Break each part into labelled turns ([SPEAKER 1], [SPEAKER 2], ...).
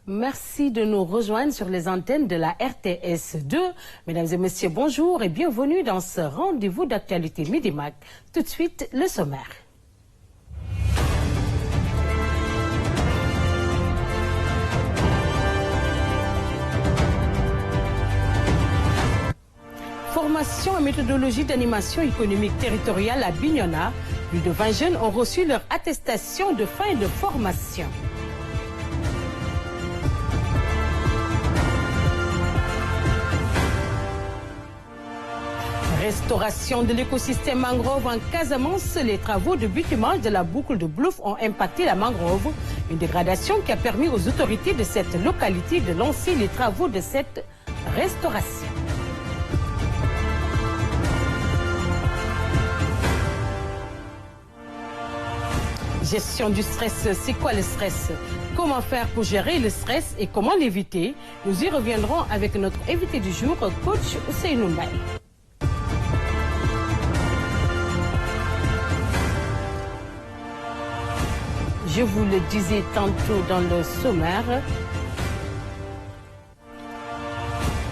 [SPEAKER 1] Merci de nous rejoindre sur les antennes de la RTS 2. Mesdames et messieurs, bonjour et bienvenue dans ce rendez-vous d'actualité Midi Mag. Tout de suite, le sommaire. Formation en méthodologie d'animation économique territoriale à Bignona. Plus de 20 jeunes ont reçu leur attestation de fin de formation. Restauration de l'écosystème mangrove en Casamance, les travaux de bitumage de la boucle de Blouf ont impacté la mangrove, une dégradation qui a permis aux autorités de cette localité de lancer les travaux de cette restauration. Gestion du stress, c'est quoi le stress? Comment faire pour gérer le stress et comment l'éviter? Nous y reviendrons avec notre invité du jour, coach Ousseynou Mbaye. Je vous le disais tantôt dans le sommaire,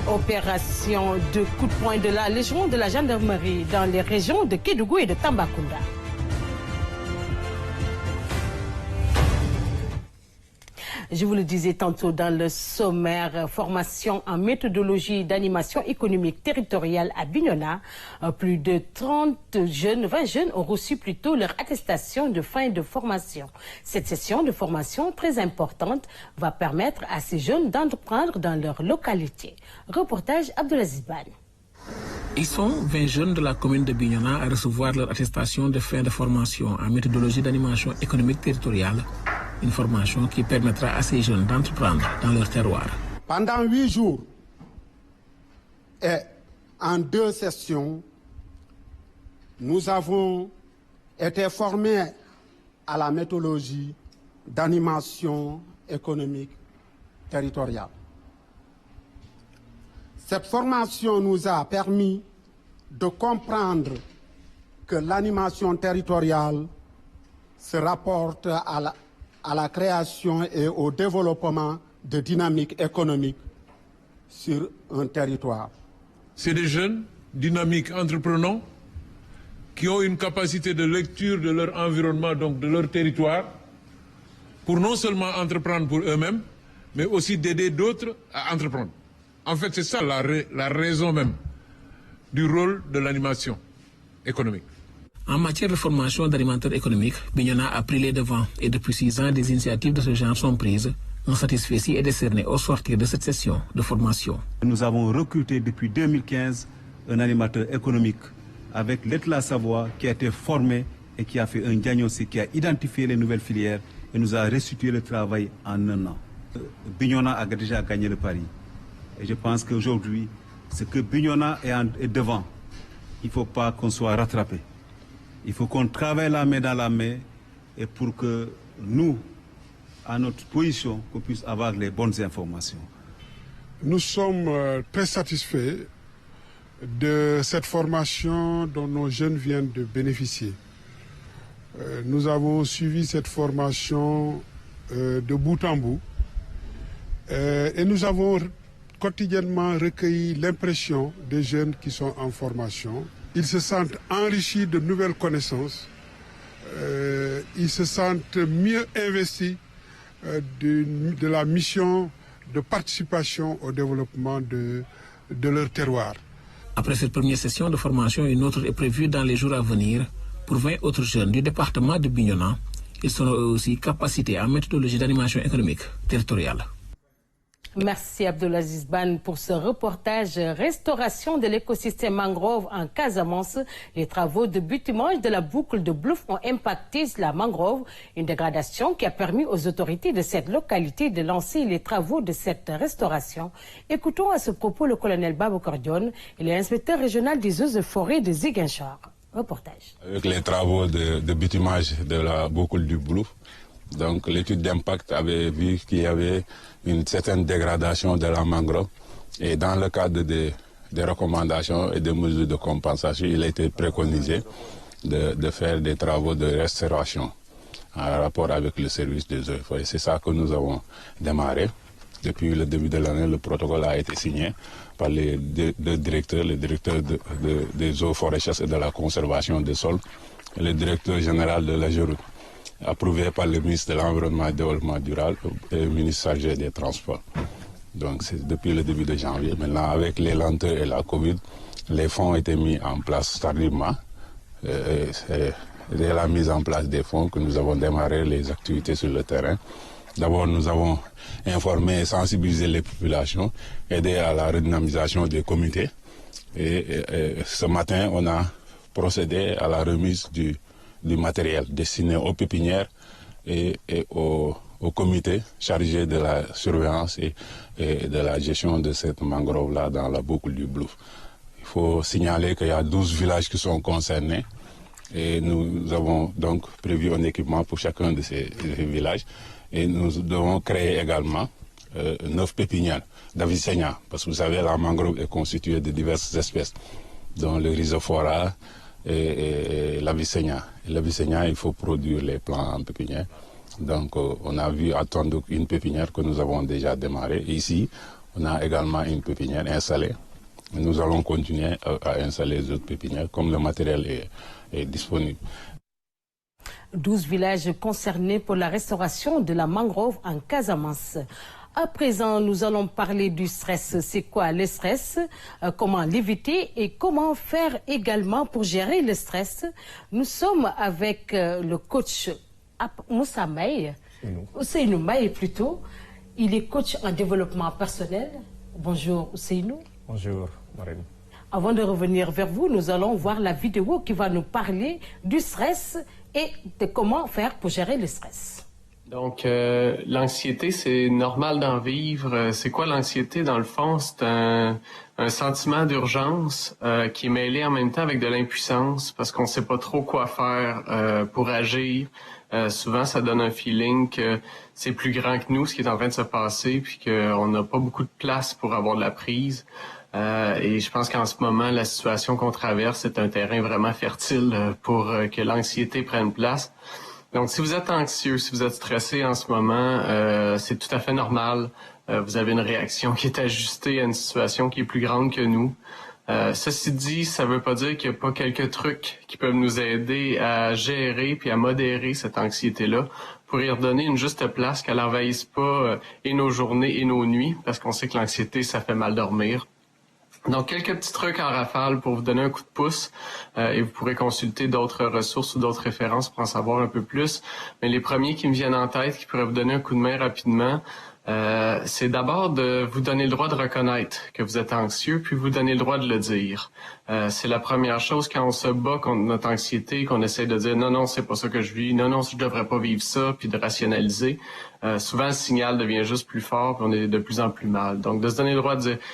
[SPEAKER 1] opération de coup de poing de la Légion de la gendarmerie dans les régions de Kédougou et de Tambacounda. Je vous le disais tantôt dans le sommaire, formation en méthodologie d'animation économique territoriale à Bignona. Plus de 20 jeunes ont reçu plutôt leur attestation de fin de formation. Cette session de formation très importante va permettre à ces jeunes d'entreprendre dans leur localité. Reportage Abdelaziz Ban.
[SPEAKER 2] Ils sont 20 jeunes de la commune de Bignona à recevoir leur attestation de fin de formation en méthodologie d'animation économique territoriale. Une formation qui permettra à ces jeunes d'entreprendre dans leur terroir.
[SPEAKER 3] Pendant 8 jours et en 2 sessions, nous avons été formés à la méthodologie d'animation économique territoriale. Cette formation nous a permis de comprendre que l'animation territoriale se rapporte à la création et au développement de dynamiques économiques sur un territoire.
[SPEAKER 4] C'est des jeunes dynamiques, entreprenants, qui ont une capacité de lecture de leur environnement, donc de leur territoire, pour non seulement entreprendre pour eux-mêmes, mais aussi d'aider d'autres à entreprendre. En fait, c'est ça la raison même du rôle de l'animation économique.
[SPEAKER 2] En matière de formation d'animateurs économiques, Bignona a pris les devants et depuis 6 ans, des initiatives de ce genre sont prises. Un satisfecit est décerné au sortir de cette session de formation.
[SPEAKER 5] Nous avons recruté depuis 2015 un animateur économique avec l'État Savoie qui a été formé et qui a fait un diagnostic, qui a identifié les nouvelles filières et nous a restitué le travail en 1 an. Bignona a déjà gagné le pari. Et je pense qu'aujourd'hui, ce que Bignona est devant, il ne faut pas qu'on soit rattrapé. Il faut qu'on travaille la main dans la main et pour que nous, à notre position, qu'on puisse avoir les bonnes informations.
[SPEAKER 6] Nous sommes très satisfaits de cette formation dont nos jeunes viennent de bénéficier. Nous avons suivi cette formation de bout en bout et nous avons quotidiennement recueilli l'impression des jeunes qui sont en formation. Ils se sentent enrichis de nouvelles connaissances, ils se sentent mieux investis de la mission de participation au développement de leur terroir.
[SPEAKER 2] Après cette première session de formation, une autre est prévue dans les jours à venir pour 20 autres jeunes du département de Bignona. Ils seront eux aussi capacités en méthodologie d'animation économique territoriale.
[SPEAKER 1] Merci Abdelaziz Ban pour ce reportage. Restauration de l'écosystème mangrove en Casamance. Les travaux de bitumage de la boucle de Blouf ont impacté la mangrove, une dégradation qui a permis aux autorités de cette localité de lancer les travaux de cette restauration. Écoutons à ce propos le colonel Babacar Dione, il est inspecteur régional des eaux et forêts de Ziguinchor. Reportage.
[SPEAKER 7] Avec les travaux de bitumage de la boucle du Blouf, donc l'étude d'impact avait vu qu'il y avait une certaine dégradation de la mangrove et dans le cadre des recommandations et des mesures de compensation, il a été préconisé de faire des travaux de restauration en rapport avec le service des eaux et forêts. C'est ça que nous avons démarré depuis le début de l'année, le protocole a été signé par les deux directeurs, le directeur des eaux, forêts, chasse et de la conservation des sols, et le directeur général de l'AGEROUTE, approuvé par le ministre de l'Environnement et du Développement durable et le ministre chargé des Transports. Donc c'est depuis le début de janvier. Maintenant, avec les lenteurs et la Covid, les fonds ont été mis en place tardivement. C'est dès la mise en place des fonds que nous avons démarré les activités sur le terrain. D'abord, nous avons informé et sensibilisé les populations, aidé à la redynamisation des comités. Et ce matin, on a procédé à la remise du matériel destiné aux pépinières et au comité chargé de la surveillance et de la gestion de cette mangrove-là dans la boucle du Blouf. Il faut signaler qu'il y a 12 villages qui sont concernés et nous avons donc prévu un équipement pour chacun de ces villages. Et nous devons créer également 9 pépinières d'Avicennia, parce que vous savez, la mangrove est constituée de diverses espèces, dont le rhizophora et l'Avicennia. Et l'Avicennia, il faut produire les plants en pépinière. Donc, on a vu attendre une pépinière que nous avons déjà démarrée. Et ici, on a également une pépinière installée. Nous allons continuer à installer les autres pépinières, comme le matériel est disponible.
[SPEAKER 1] 12 villages concernés pour la restauration de la mangrove en Casamance. À présent, nous allons parler du stress. C'est quoi le stress? Comment l'éviter et comment faire également pour gérer le stress? Nous sommes avec le coach Moussa Maye, Ousseynou Maye plutôt. Il est coach en développement personnel. Bonjour Ousseynou.
[SPEAKER 8] Bonjour Marine.
[SPEAKER 1] Avant de revenir vers vous, nous allons voir la vidéo qui va nous parler du stress et de comment faire pour gérer le stress.
[SPEAKER 9] Donc, l'anxiété, c'est normal d'en vivre. C'est quoi l'anxiété? Dans le fond, c'est un sentiment d'urgence qui est mêlé en même temps avec de l'impuissance parce qu'on ne sait pas trop quoi faire pour agir. Souvent, ça donne un feeling que c'est plus grand que nous, ce qui est en train de se passer, puis qu'on n'a pas beaucoup de place pour avoir de la prise. Et je pense qu'en ce moment, la situation qu'on traverse est un terrain vraiment fertile pour que l'anxiété prenne place. Donc, si vous êtes anxieux, si vous êtes stressé en ce moment, c'est tout à fait normal. Vous avez une réaction qui est ajustée à une situation qui est plus grande que nous. Ceci dit, ça ne veut pas dire qu'il n'y a pas quelques trucs qui peuvent nous aider à gérer puis à modérer cette anxiété-là pour y redonner une juste place, qu'elle n'envahisse pas et nos journées et nos nuits, parce qu'on sait que l'anxiété, ça fait mal dormir. Donc, quelques petits trucs en rafale pour vous donner un coup de pouce et vous pourrez consulter d'autres ressources ou d'autres références pour en savoir un peu plus. Mais les premiers qui me viennent en tête, qui pourraient vous donner un coup de main rapidement, c'est d'abord de vous donner le droit de reconnaître que vous êtes anxieux, puis vous donner le droit de le dire. C'est la première chose quand on se bat contre notre anxiété, qu'on essaie de dire « Non, non, c'est pas ça que je vis. Non, non, je devrais pas vivre ça », puis de rationaliser. Souvent, le signal devient juste plus fort, puis on est de plus en plus mal. Donc, de se donner le droit de dire «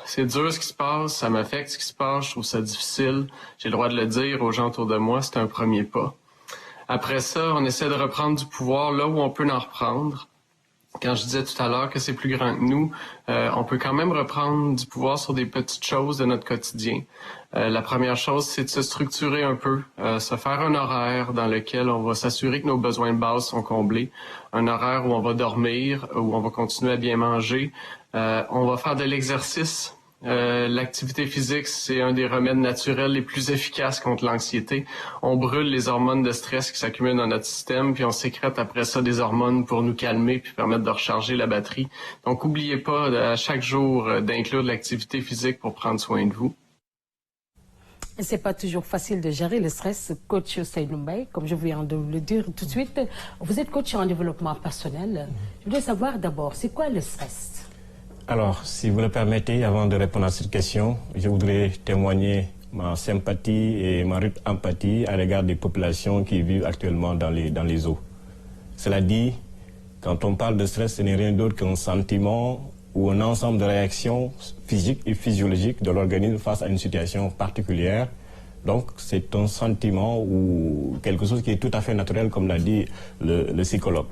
[SPEAKER 9] C'est dur ce qui se passe, ça m'affecte ce qui se passe, je trouve ça difficile. J'ai le droit de le dire aux gens autour de moi, c'est un premier pas. » Après ça, on essaie de reprendre du pouvoir là où on peut en reprendre. Quand je disais tout à l'heure que c'est plus grand que nous, on peut quand même reprendre du pouvoir sur des petites choses de notre quotidien. La première chose, c'est de se structurer un peu, se faire un horaire dans lequel on va s'assurer que nos besoins de base sont comblés. Un horaire où on va dormir, où on va continuer à bien manger. On va faire de l'exercice. L'activité physique, c'est un des remèdes naturels les plus efficaces contre l'anxiété. On brûle les hormones de stress qui s'accumulent dans notre système, puis on sécrète après ça des hormones pour nous calmer puis permettre de recharger la batterie. Donc, n'oubliez pas à chaque jour d'inclure de l'activité physique pour prendre soin de vous.
[SPEAKER 1] C'est pas toujours facile de gérer le stress, coach Ousseynou Maye, comme je viens de le dire tout de suite. Vous êtes coach en développement personnel. Je voudrais savoir d'abord, c'est quoi le stress?
[SPEAKER 8] Alors, si vous le permettez, avant de répondre à cette question, je voudrais témoigner ma sympathie et ma rude empathie à l'égard des populations qui vivent actuellement dans les eaux. Cela dit, quand on parle de stress, ce n'est rien d'autre qu'un sentiment ou un ensemble de réactions physiques et physiologiques de l'organisme face à une situation particulière. Donc, c'est un sentiment ou quelque chose qui est tout à fait naturel, comme l'a dit le psychologue.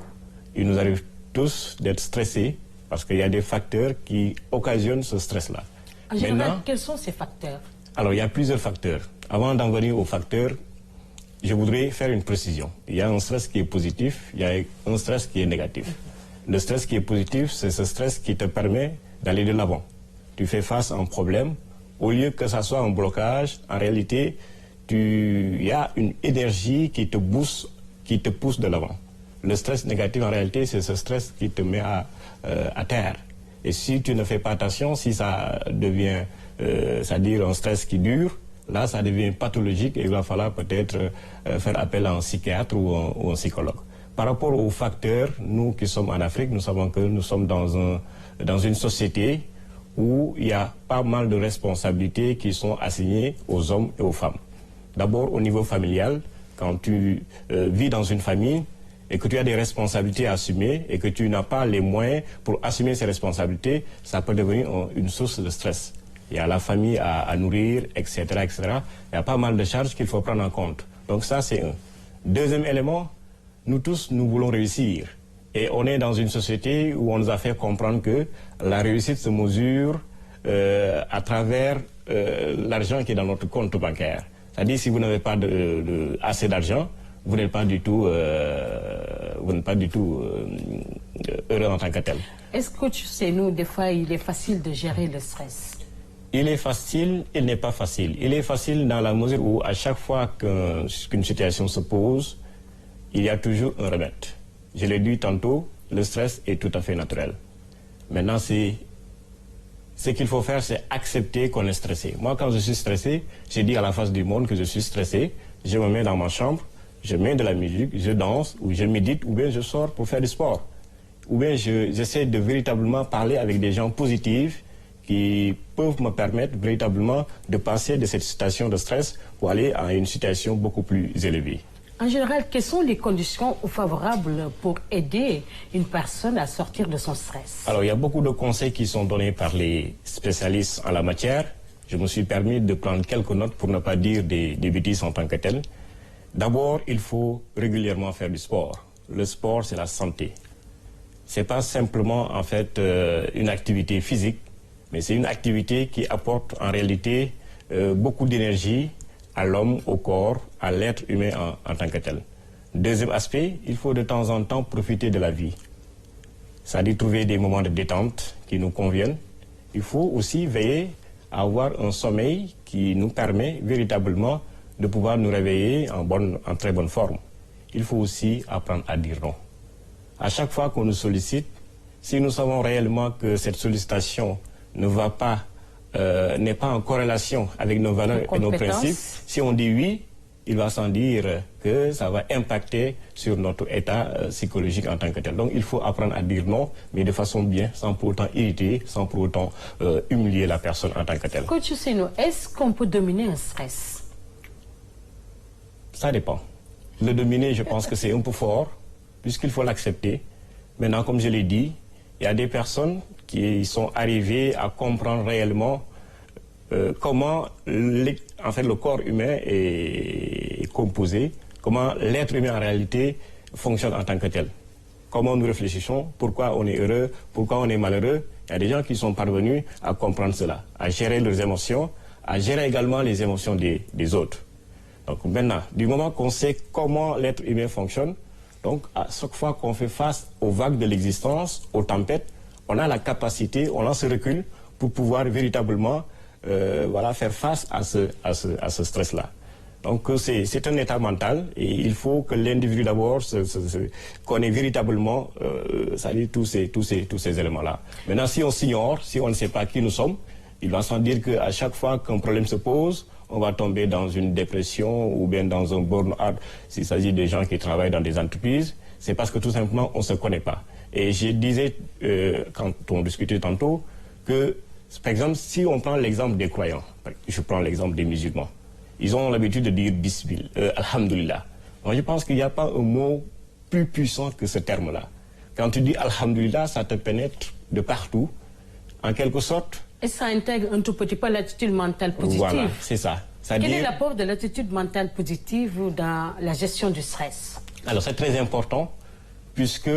[SPEAKER 8] Il nous arrive tous d'être stressés, parce qu'il y a des facteurs qui occasionnent ce stress-là.
[SPEAKER 1] En général, quels sont ces facteurs?
[SPEAKER 8] Alors, il y a plusieurs facteurs. Avant d'en venir aux facteurs, je voudrais faire une précision. Il y a un stress qui est positif, il y a un stress qui est négatif. Le stress qui est positif, c'est ce stress qui te permet d'aller de l'avant. Tu fais face à un problème, au lieu que ça soit un blocage, en réalité, il y a une énergie qui te booste, qui te pousse de l'avant. Le stress négatif, en réalité, c'est ce stress qui te met à terre. Et si tu ne fais pas attention, si ça devient, c'est-à-dire un stress qui dure, là, ça devient pathologique et il va falloir peut-être faire appel à un psychiatre ou un psychologue. Par rapport aux facteurs, nous qui sommes en Afrique, nous savons que nous sommes dans une société où il y a pas mal de responsabilités qui sont assignées aux hommes et aux femmes. D'abord, au niveau familial, quand tu vis dans une famille et que tu as des responsabilités à assumer et que tu n'as pas les moyens pour assumer ces responsabilités, ça peut devenir une source de stress. Il y a la famille à nourrir, etc., etc. Il y a pas mal de charges qu'il faut prendre en compte. Donc ça, c'est un. Deuxième élément, nous tous, nous voulons réussir. Et on est dans une société où on nous a fait comprendre que la réussite se mesure à travers l'argent qui est dans notre compte bancaire. C'est-à-dire, si vous n'avez pas assez d'argent, vous n'êtes pas du tout, heureux en tant que tel.
[SPEAKER 1] Est-ce que tu sais, nous, des fois, il est facile de gérer le stress?
[SPEAKER 8] Il est facile, il n'est pas facile. Il est facile dans la mesure où, à chaque fois qu'une situation se pose, il y a toujours un remède. Je l'ai dit tantôt, le stress est tout à fait naturel. Maintenant, ce qu'il faut faire, c'est accepter qu'on est stressé. Moi, quand je suis stressé, je dis à la face du monde que je suis stressé. Je me mets dans ma chambre, je mets de la musique, je danse, ou je médite, ou bien je sors pour faire du sport. Ou bien j'essaie de véritablement parler avec des gens positifs qui peuvent me permettre véritablement de passer de cette situation de stress pour aller à une situation beaucoup plus élevée.
[SPEAKER 1] En général, quelles sont les conditions favorables pour aider une personne à sortir de son stress?
[SPEAKER 8] Alors, il y a beaucoup de conseils qui sont donnés par les spécialistes en la matière. Je me suis permis de prendre quelques notes pour ne pas dire des bêtises en tant que telles. D'abord, il faut régulièrement faire du sport. Le sport, c'est la santé. Ce n'est pas simplement, en fait, une activité physique, mais c'est une activité qui apporte en réalité beaucoup d'énergie à l'homme, au corps, à l'être humain en tant que tel. Deuxième aspect, il faut de temps en temps profiter de la vie. C'est-à-dire trouver des moments de détente qui nous conviennent. Il faut aussi veiller à avoir un sommeil qui nous permet véritablement de pouvoir nous réveiller en très bonne forme. Il faut aussi apprendre à dire non. À chaque fois qu'on nous sollicite, si nous savons réellement que cette sollicitation ne va pas n'est pas en corrélation avec nos valeurs et nos principes, si on dit oui, il va sans dire que ça va impacter sur notre état psychologique en tant que tel. Donc il faut apprendre à dire non, mais de façon bien, sans pour autant irriter, sans pour autant humilier la personne en tant que telle.
[SPEAKER 1] Coach Ousseynou, est-ce qu'on peut dominer un stress?
[SPEAKER 8] Ça dépend. Le dominer, je pense que c'est un peu fort, puisqu'il faut l'accepter. Maintenant, comme je l'ai dit, il y a des personnes qui sont arrivés à comprendre réellement comment en fait, le corps humain est composé, comment l'être humain en réalité fonctionne en tant que tel. Comment nous réfléchissons, pourquoi on est heureux, pourquoi on est malheureux. Il y a des gens qui sont parvenus à comprendre cela, à gérer leurs émotions, à gérer également les émotions des autres. Donc maintenant, du moment qu'on sait comment l'être humain fonctionne, donc à chaque fois qu'on fait face aux vagues de l'existence, aux tempêtes, on a la capacité, on a ce recul pour pouvoir véritablement faire face à ce stress-là. Donc c'est un état mental et il faut que l'individu d'abord connaisse véritablement tous ces éléments-là. Maintenant, si on s'ignore, si on ne sait pas qui nous sommes, il va sans dire qu'à chaque fois qu'un problème se pose, on va tomber dans une dépression ou bien dans un burn-out. S'il s'agit de gens qui travaillent dans des entreprises, c'est parce que tout simplement on ne se connaît pas. Et je disais, quand on discutait tantôt, que, par exemple, si on prend l'exemple des croyants, je prends l'exemple des musulmans, ils ont l'habitude de dire Bismillah, Alhamdulillah. Moi, je pense qu'il n'y a pas un mot plus puissant que ce terme-là. Quand tu dis Alhamdulillah, ça te pénètre de partout. En quelque sorte...
[SPEAKER 1] Et ça intègre un tout petit peu l'attitude mentale positive.
[SPEAKER 8] Voilà, c'est ça.
[SPEAKER 1] Quel est l'apport de l'attitude mentale positive dans la gestion du stress?
[SPEAKER 8] Alors, c'est très important, puisque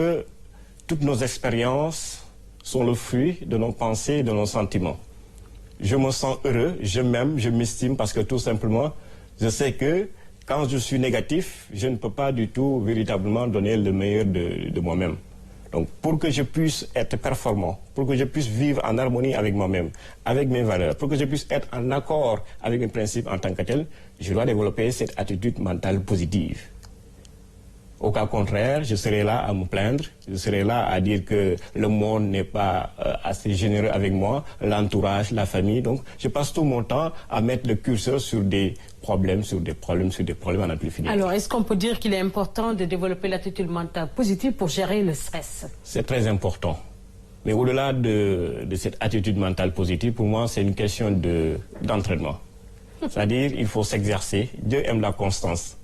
[SPEAKER 8] toutes nos expériences sont le fruit de nos pensées et de nos sentiments. Je me sens heureux, je m'aime, je m'estime parce que tout simplement, je sais que quand je suis négatif, je ne peux pas du tout véritablement donner le meilleur de moi-même. Donc pour que je puisse être performant, pour que je puisse vivre en harmonie avec moi-même, avec mes valeurs, pour que je puisse être en accord avec mes principes en tant que tel, je dois développer cette attitude mentale positive. Au cas contraire, je serai là à me plaindre, je serai là à dire que le monde n'est pas assez généreux avec moi, l'entourage, la famille. Donc, je passe tout mon temps à mettre le curseur sur des problèmes, à n'en plus finir.
[SPEAKER 1] Alors, est-ce qu'on peut dire qu'il est important de développer l'attitude mentale positive pour gérer le stress?
[SPEAKER 8] C'est très important. Mais au-delà de cette attitude mentale positive, pour moi, c'est une question d'entraînement. C'est-à-dire, il faut s'exercer. Dieu aime la constance.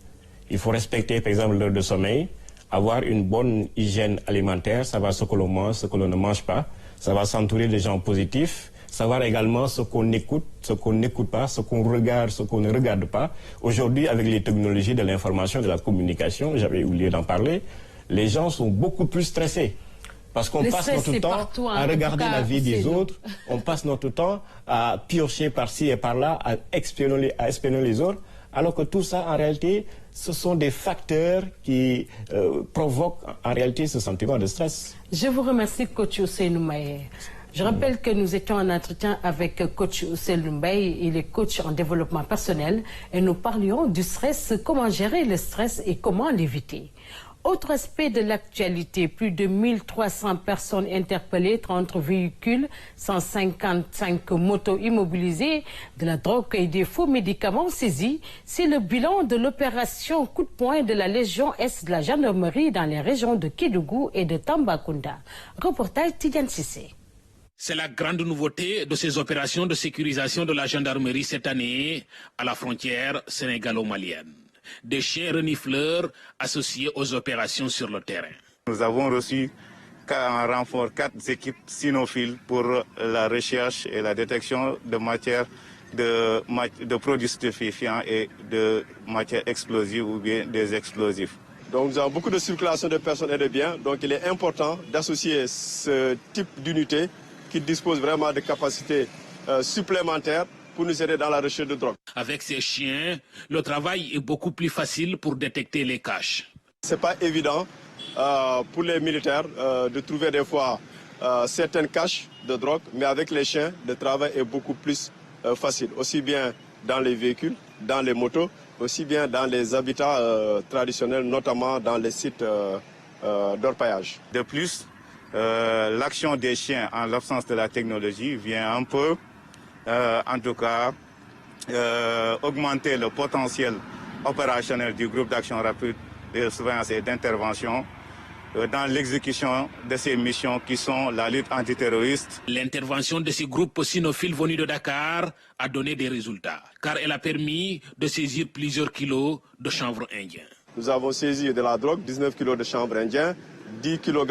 [SPEAKER 8] Il faut respecter, par exemple, l'heure de sommeil, avoir une bonne hygiène alimentaire, savoir ce que l'on mange, ce que l'on ne mange pas, savoir s'entourer de gens positifs, savoir également ce qu'on écoute, ce qu'on n'écoute pas, ce qu'on regarde, ce qu'on ne regarde pas. Aujourd'hui, avec les technologies de l'information, de la communication, j'avais oublié d'en parler, les gens sont beaucoup plus stressés. Parce qu'on passe notre temps à regarder la vie des autres, on passe notre temps à piocher par-ci et par-là, à espionner les autres, alors que tout ça, en réalité, ce sont des facteurs qui provoquent en réalité ce sentiment de stress.
[SPEAKER 1] Je vous remercie, coach Ousseynou Mbaye. Je rappelle que nous étions en entretien avec coach Ousseynou Mbaye, il est coach en développement personnel et nous parlions du stress, comment gérer le stress et comment l'éviter. Autre aspect de l'actualité, plus de 1300 personnes interpellées, 30 véhicules, 155 motos immobilisées, de la drogue et des faux médicaments saisis. C'est le bilan de l'opération coup de poing de la Légion Est de la gendarmerie dans les régions de Kédougou et de Tambacounda. Reportage Tidiane Sissé.
[SPEAKER 2] C'est la grande nouveauté de ces opérations de sécurisation de la gendarmerie cette année à la frontière sénégalo-malienne. Des chiens renifleurs associés aux opérations sur le terrain.
[SPEAKER 10] Nous avons reçu en renfort 4 équipes cynophiles pour la recherche et la détection de matières de produits stupéfiants et de matières explosives ou bien des explosifs.
[SPEAKER 11] Donc nous avons beaucoup de circulation de personnes et de biens, donc il est important d'associer ce type d'unité qui dispose vraiment de capacités supplémentaires pour nous aider dans la recherche de drogue.
[SPEAKER 2] Avec ces chiens, le travail est beaucoup plus facile pour détecter les caches.
[SPEAKER 11] Ce n'est pas évident pour les militaires de trouver des fois certaines caches de drogue, mais avec les chiens, le travail est beaucoup plus facile, aussi bien dans les véhicules, dans les motos, aussi bien dans les habitats traditionnels, notamment dans les sites d'orpaillage.
[SPEAKER 10] De plus, l'action des chiens en l'absence de la technologie vient un peu en tout cas, augmenter le potentiel opérationnel du groupe d'action rapide de surveillance et d'intervention dans l'exécution de ces missions qui sont la lutte antiterroriste.
[SPEAKER 2] L'intervention de ces groupes cynophiles venus de Dakar a donné des résultats, car elle a permis de saisir plusieurs kilos de chanvre indien.
[SPEAKER 11] Nous avons saisi de la drogue, 19 kilos de chanvre indien, 10 kg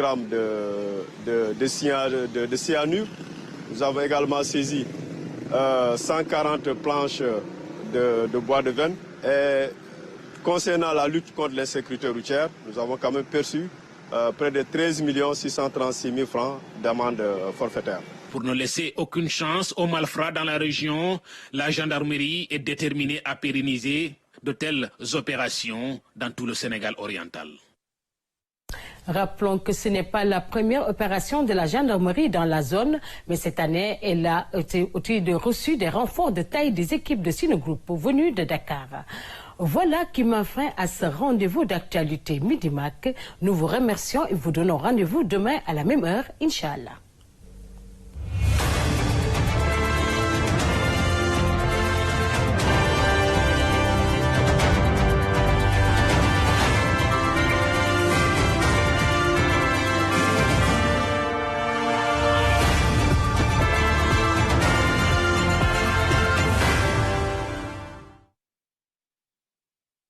[SPEAKER 11] de cyanure. Nous avons également saisi 140 planches de bois de veine. Et concernant la lutte contre l'insécurité routière, nous avons quand même perçu près de 13 636 000 francs d'amende forfaitaire.
[SPEAKER 2] Pour ne laisser aucune chance aux malfrats dans la région, la gendarmerie est déterminée à pérenniser de telles opérations dans tout le Sénégal oriental.
[SPEAKER 1] Rappelons que ce n'est pas la première opération de la gendarmerie dans la zone, mais cette année, elle a reçu des renforts de taille des équipes de Sinogroup venues de Dakar. Voilà qui met fin à ce rendez-vous d'actualité Midi Mac. Nous vous remercions et vous donnons rendez-vous demain à la même heure, Inch'Allah.